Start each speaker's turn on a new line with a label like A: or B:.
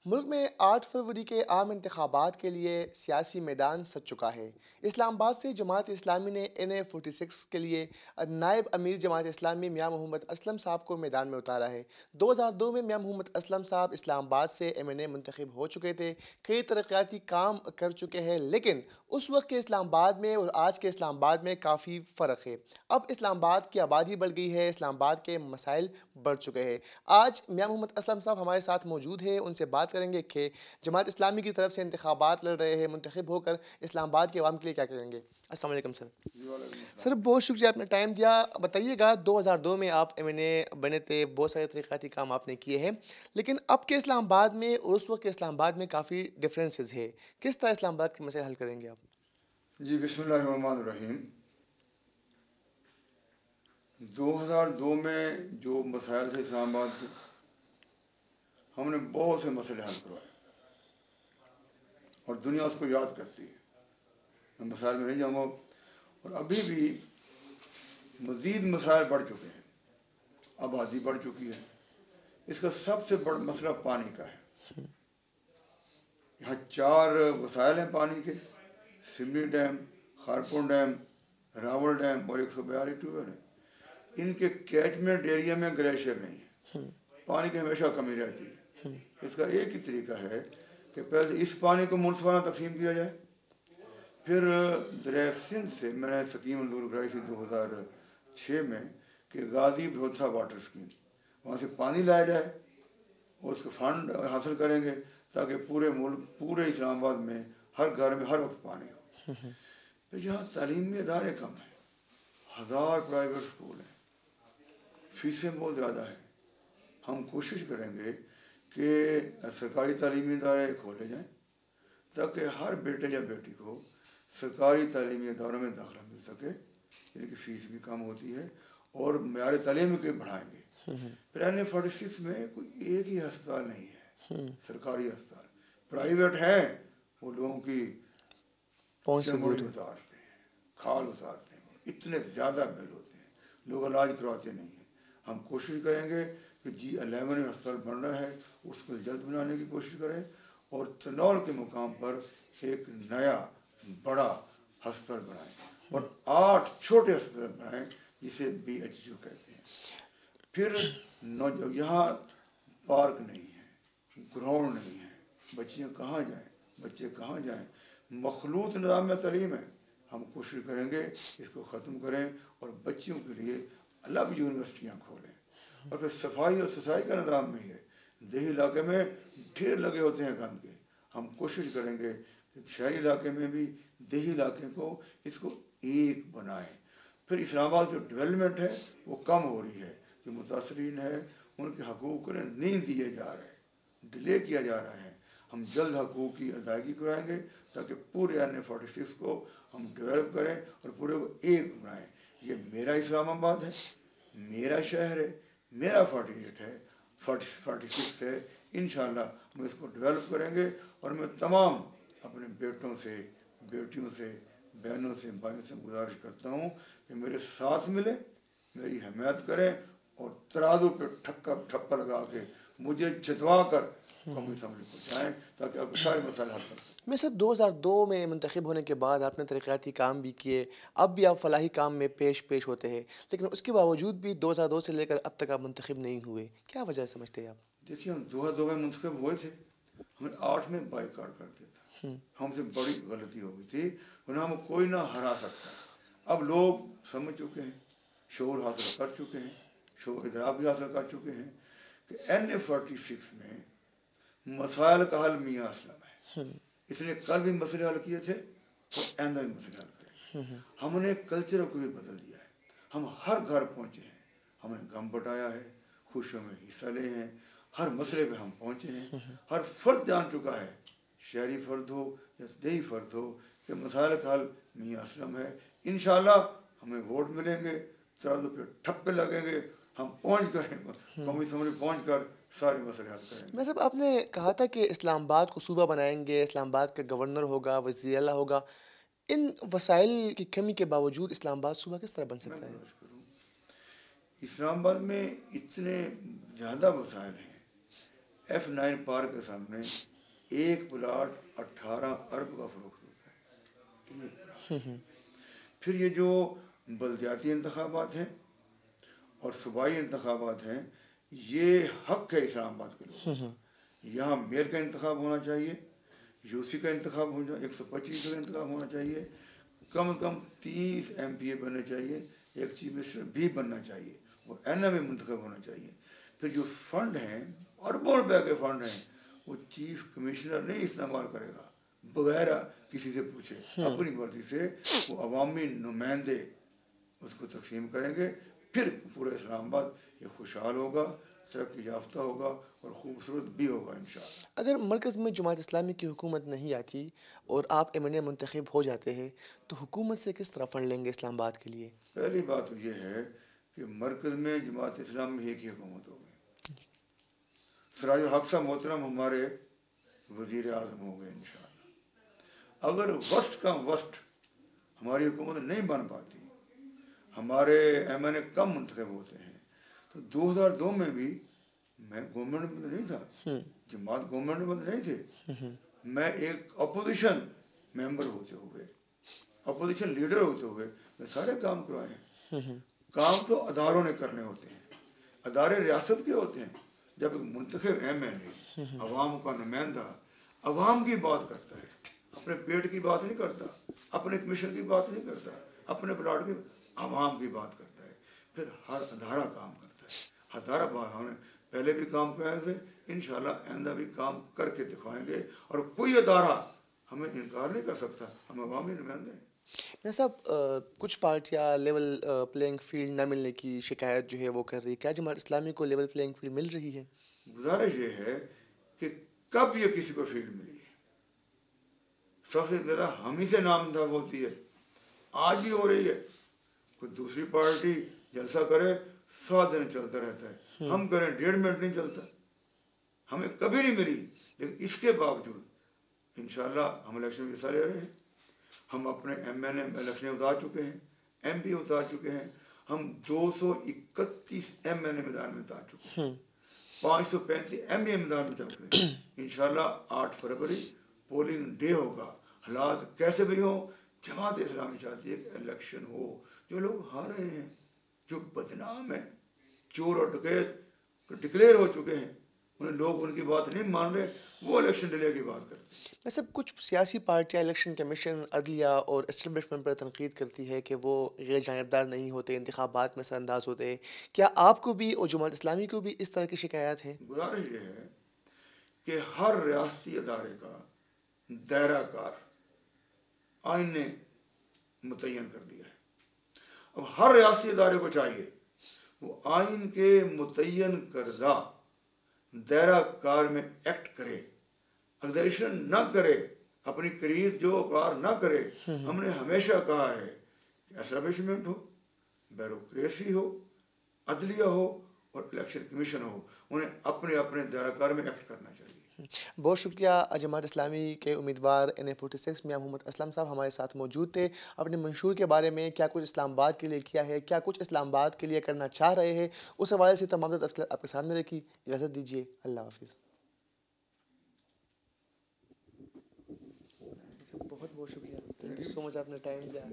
A: ملک میں 8 فروری کے عام انتخابات کے لیے سیاسی میدان سج چکا ہے۔ اسلام آباد سے جماعت اسلامی نے NA 46 کے لیے نائب امیر جماعت اسلامی میاں محمد اسلم صاحب کو میدان میں اتارا ہے۔ 2002 میں میاں محمد اسلم صاحب اسلام آباد سے MNA منتخب ہو چکے تھے، کئی ترقیاتی کام کر چکے ہیں، لیکن اس وقت کے اسلام آباد میں اور آج کے اسلام آباد میں کافی فرق ہے۔ اب اسلام آباد کی آبادی بڑھ گئی ہے، اسلام آباد کے مسائل بڑھ چکے ہیں۔ آج میاں محمد اسلم صاحب ہمارے ساتھ موجود ہیں، ان سے بات کریں گے کہ جماعت اسلامی کی طرف سے انتخابات لڑ رہے ہیں، منتخب ہو کر اسلام آباد کے عوام کے لیے کیا کریں گے۔ السلام علیکم سر۔ سر بہت شکریہ آپ نے ٹائم دیا۔ بتائیے گا 2002 میں آپ MNA بنے تھے، بہت سارے ترقیاتی کام آپ نے کیے ہیں، لیکن اب کے اسلام آباد میں اور اس وقت کے اسلام آباد میں کافی ڈفرینسز ہے، کس طرح اسلام آباد کے مسائل حل کریں گے آپ؟
B: جی بسم اللہ الرحمن الرحیم۔ 2002 میں جو مسائل تھے اسلام آباد کے، ہم نے بہت سے مسئلے حل کروائے اور دنیا اس کو یاد کرتی ہے۔ میں مسائل میں نہیں جاؤں گا، اور ابھی بھی مزید مسائل بڑھ چکے ہیں، آبادی بڑھ چکی ہے۔ اس کا سب سے بڑا مسئلہ پانی کا ہے۔ یہاں 4 وسائل ہیں پانی کے: Simly dam, Khanpur dam, Rawal dam اور 142 ٹیوب ویل ہیں۔ ان کے کیچمنٹ ایریا میں گلیشیئر نہیں ہے، پانی کی ہمیشہ کمی رہتی ہے۔ اس کا ایک ہی طریقہ ہے کہ پہلے اس پانی کو منصفانہ تقسیم کیا جائے، پھر دریائے سندھ سے میں نے سکیم منظور کرائی تھی 2006 میں کہ غازی بروتھا واٹر سکیم، وہاں سے پانی لایا جائے اور اس کو فنڈ حاصل کریں گے تاکہ پورے ملک، پورے اسلام آباد میں ہر گھر میں ہر وقت پانی ہو۔ پھر جہاں تعلیمی ادارے کم ہیں، 1000 پرائیویٹ اسکول ہیں، فیسیں بہت زیادہ ہیں، ہم کوشش کریں گے کہ سرکاری تعلیمی ادارے کھولے جائیں تاکہ ہر بیٹے یا بیٹی کو سرکاری تعلیمی اداروں میں داخلہ مل سکے، جن کی فیس بھی کم ہوتی ہے، اور معیار تعلیم کے بڑھائیں گے۔ پھر NA 46 میں کوئی ایک ہی ہسپتال نہیں ہے، سرکاری ہسپتال، پرائیویٹ ہیں، وہ لوگوں کی چمڑی اتارتے ہیں، کھال اتارتے ہیں، اتنے زیادہ بل ہوتے ہیں، لوگ علاج کرواتے نہیں ہیں۔ ہم کوشش کریں گے کہ G11 ہسپتال بن رہا ہے، اس کو جلد بنانے کی کوشش کریں، اور تنول کے مقام پر ایک نیا بڑا ہسپتال بنائیں، اور 8 چھوٹے ہسپتال بنائیں جسے BHU کہتے ہیں۔ پھر یہاں پارک نہیں ہے، گراؤنڈ نہیں ہے، بچیاں کہاں جائیں، بچے کہاں جائیں، مخلوط نظام میں تعلیم ہے۔ ہم کوشش کریں گے اس کو ختم کریں اور بچیوں کے لیے الگ یونیورسٹیاں کھولیں، اور پھر صفائی اور ستھرائی کا نظام نہیں ہے۔ دیہی علاقے میں ڈھیر لگے ہوتے ہیں گند کے، ہم کوشش کریں گے کہ شہری علاقے میں بھی دیہی علاقے کو اس کو ایک بنائیں۔ پھر اسلام آباد جو ڈیولپمنٹ ہے وہ کم ہو رہی ہے، جو متاثرین ہے ان کے حقوق نہیں دیے جا رہے، ڈیلے کیا جا رہا ہے۔ ہم جلد حقوق کی ادائیگی کرائیں گے تاکہ پورے NA 46 کو ہم ڈیولپ کریں اور پورے کو ایک بنائیں۔ یہ میرا اسلام آباد ہے، میرا شہر ہے، میرا 48 ہے، 46 ہے۔ انشاءاللہ ہم اس کو ڈیولپ کریں گے، اور میں تمام اپنے بیٹوں سے، بیٹیوں سے، بہنوں سے، بھائیوں سے گزارش کرتا ہوں کہ میرے ساتھ ملیں، میری حمایت کریں، اور ترازو پہ ٹھپا لگا کے مجھے جتوا کر قومی اسمبلی کو جائیں تاکہ آپ سارے مسائل حل کر سکیں۔
A: میں سر 2002 میں منتخب ہونے کے بعد آپ نے ترقیاتی کام بھی کیے، اب بھی آپ فلاحی کام میں پیش ہوتے ہیں، لیکن اس کے باوجود بھی 2002 سے لے کر اب تک آپ منتخب نہیں ہوئے، کیا وجہ سمجھتے ہیں آپ؟
B: دیکھیے، ہم 2002 میں منتخب ہوئے تھے، ہمیں 8 میں بائیکاٹ کر دیا تھا، ہم سے بڑی غلطی ہو گئی تھی، انہیں ہم کوئی نہ ہرا سکتا۔ اب لوگ سمجھ چکے ہیں، شعور حاصل کر چکے ہیں، شعور ادراک بھی حاصل کر چکے ہیں کہ NA 46 میں مسائل کا حل میاں اسلم ہے۔ اس نے کل بھی مسئلے حل کیے تھے اور آئندہ بھی مسئلے حل کریں گے۔ ہم نے کلچر کو بھی بدل دیا ہے، ہم ہر گھر پہنچے ہیں، ہم نے غم بٹایا ہے، خوشیوں میں حصہ لے ہیں، ہر مسئلے پہ ہم پہنچے ہیں، ہر فرد جان چکا ہے، شہری فرد ہو یا دیہی فرد ہو، کہ مسائل کا حل میاں اسلم ہے۔ انشاءاللہ ہمیں ووٹ ملیں گے، ترازو پہ ٹھپے لگیں گے، ہم پہنچ کر قومی اسمبلی پہنچ کر سارے مسئلے حل کریں گے۔
A: میں صاحب آپ نے کہا تھا کہ اسلام آباد کو صوبہ بنائیں گے، اسلام آباد کا گورنر ہوگا، وزیر اعلیٰ ہوگا، ان وسائل کی کمی کے باوجود اسلام آباد صوبہ کس طرح بن
B: میں
A: سکتا ہے؟
B: گزارش کروں، اسلام آباد میں اتنے زیادہ وسائل ہیں، F9 پارک کے سامنے ایک پلاٹ 18 ارب کا فروخت ہوتا ہے. پھر یہ جو بلدیاتی انتخابات ہیں اور صوبائی انتخابات ہیں، یہ حق ہے اسلام آباد کے لوگوں. یہاں میئر کا انتخاب ہونا چاہیے، یو سی کا انتخاب ہونا چاہیے، 125 کا انتخاب ہونا چاہیے، کم از کم 30 MP بننے چاہیے، ایک چیف منسٹر بھی بننا چاہیے، اور NM منتخب ہونا چاہیے. پھر جو فنڈ ہیں، اربوں روپے کے فنڈ ہیں، وہ چیف کمشنر نہیں استعمال کرے گا بغیر کسی سے پوچھے. اپنی مرضی سے وہ عوامی نمائندے اس کو تقسیم کریں گے. پھر پورا اسلام آباد یہ خوشحال ہوگا، ترقی یافتہ ہوگا اور خوبصورت بھی ہوگا انشاءاللہ.
A: اگر مرکز میں جماعت اسلامی کی حکومت نہیں آتی اور آپ MNA منتخب ہو جاتے ہیں تو حکومت سے کس طرح فنڈ لیں گے اسلام آباد کے لیے؟
B: پہلی بات تو یہ ہے کہ مرکز میں جماعت اسلام میں ایک ہی حکومت ہوگی. سراج الحق صاحب محترم ہمارے وزیر اعظم ہو گئے انشاءاللہ. اگر وسط کا وسط ہماری حکومت نہیں بن پاتی، ہمارے MNA کم منتخب ہوتے ہیں، تو 2002 میں بھی میں گورنمنٹ میں نہیں تھا، جماعت گورنمنٹ میں نہیں تھے، میں ایک اپوزیشن ممبر ہوتے ہوئے، اپوزیشن لیڈر ہوتے ہوئے میں سارے کام کروائے ہیں. کام تو اداروں نے کرنے ہوتے ہیں، ادارے ریاست کے ہوتے ہیں. جب ایک منتخب MNA عوام کا نمائندہ عوام کی بات کرتا ہے، اپنے پیٹ کی بات نہیں کرتا، اپنے کمیشن کی بات نہیں کرتا، اپنے پلاٹ کی، عوام کی بات کرتا ہے، پھر ہر ادارہ کام کرتا ہے. ادارہ ہم نے پہلے بھی کام کرائے تھے، انشاءاللہ آئندہ بھی کام کر کے دکھائیں گے، اور کوئی ادارہ ہمیں انکار نہیں کر سکتا، ہم عوامی نمائندے ہیں.
A: صاحب کچھ پارٹیاں لیول پلینگ فیلڈ نہ ملنے کی شکایت جو ہے وہ کر رہی ہے، کیا جماعت اسلامی کو لیول پلینگ فیلڈ مل رہی ہے؟
B: گزارش یہ ہے کہ کب یہ کسی کو فیلڈ ملی ہے؟ سب سے زیادہ ہم ہی سے نامزد ہوتی ہے، آج بھی ہو رہی ہے. کوئی دوسری پارٹی جلسہ کرے 7 دن چلتا رہتا ہے، ہم کریں 1.5 منٹ نہیں چلتا. ہمیں کبھی نہیں ملی، لیکن اس کے باوجود انشاءاللہ ہم الیکشن میں حصہ لے رہے ہیں. ہم اپنے MNA الیکشن اتار چکے ہیں، MP اتار چکے ہیں. ہم 231 MNA میدان میں اتار چکے ہیں، 535 MA میدان میں اتار چکے ہیں. انشاءاللہ 8 فروری پولنگ ڈے ہوگا. حالات کیسے بھی ہوں، جماعت اسلامی چاہتی ہے کہ الیکشن ہو. جو لوگ ہار رہے ہیں، جو بدنام ہیں، چور اور ڈکیت ڈکلیئر ہو چکے ہیں، انہیں لوگ ان کی بات نہیں مان رہے، وہ الیکشن ڈیلے کی بات کرتے ہیں.
A: ویسے کچھ سیاسی پارٹیاں الیکشن کمیشن، عدلیہ اور اسٹیبلشمنٹ پر تنقید کرتی ہے کہ وہ غیر جانبدار نہیں ہوتے، انتخابات میں سر انداز ہوتے ہیں. کیا آپ کو بھی اور جماعت اسلامی کو بھی اس طرح کی شکایات ہیں؟
B: گزارش یہ ہے کہ ہر ریاستی ادارے کا دائرہ کار آئین نے متعین کر دیا ہے. اب ہر ریاستی ادارے کو چاہیے وہ آئین کے متعین کردہ دائرہ کار میں ایکٹ کرے، ایگزیکشن نہ کرے، اپنی کریز جو کار نہ کرے. ہم نے ہمیشہ کہا ہے کہ اسٹیبلشمنٹ ہو، بیوروکریسی ہو، عدلیہ ہو اور الیکشن کمیشن ہو، انہیں اپنے اپنے دائرہ کار میں ایکٹ کرنا چاہیے.
A: بہت شکریہ. جماعت اسلامی کے امیدوار NA46 میاں محمد اسلم صاحب ہمارے ساتھ موجود تھے. اپنے منشور کے بارے میں کیا کچھ اسلام آباد کے لیے کیا ہے، کیا کچھ اسلام آباد کے لیے کرنا چاہ رہے ہیں، اس حوالے سے تمام تفصیلات آپ کے سامنے رکھی. اجازت دیجیے. اللہ حافظ. بہت بہت شکریہ. تھینک یو سو مچ، آپ نے ٹائم دیا.